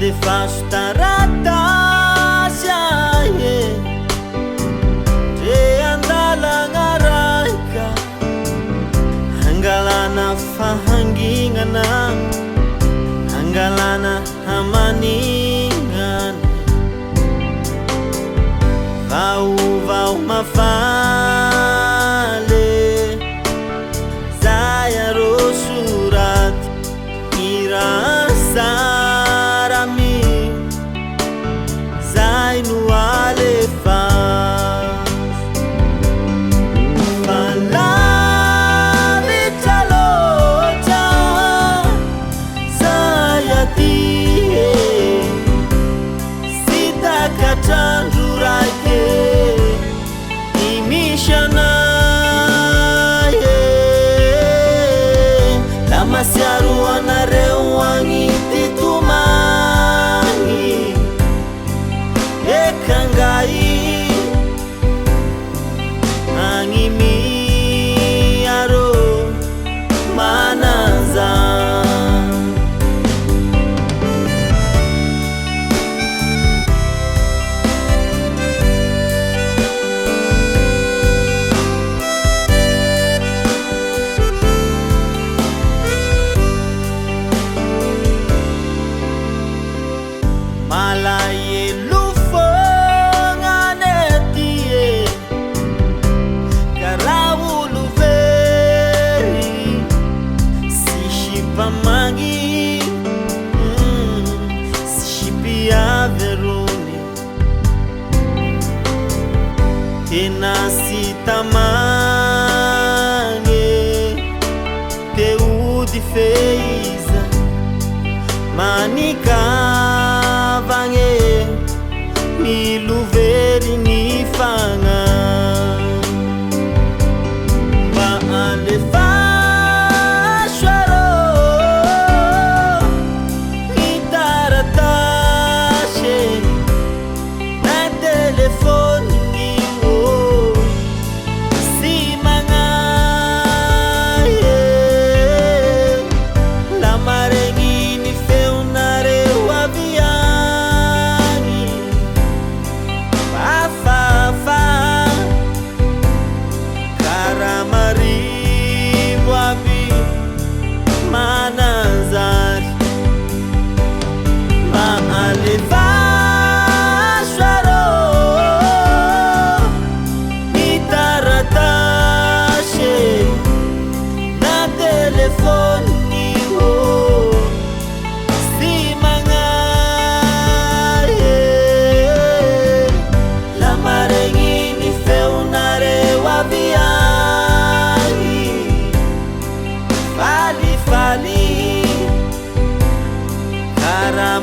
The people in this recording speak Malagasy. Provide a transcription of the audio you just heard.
alefaso taratasy ahe re andalagna raika hangalana fahanginana hangalana hamaningana vaovao mafaly zay arô soraty irasarami zay no alefaso falavitra loatra zay aty sy takatrandro raike imisy anay la masiaro anareo agny titomagny ekangay agny miaro mananzany malaelo fognany ty karaha olo very sisy mpamagny sisy mpiaverony tena sy tamagny te ody feiza manikavagne milovery ny fagna mba alefaso arô ny taratasy na telefôny ô sy magnay la maregny ny feonareo avy agny fafafa karaha marivo aby mananzary mba alefaso arô ny taratasy na telefôny ô sy magnay la maregny ny feonareo avy agny falifaly karaha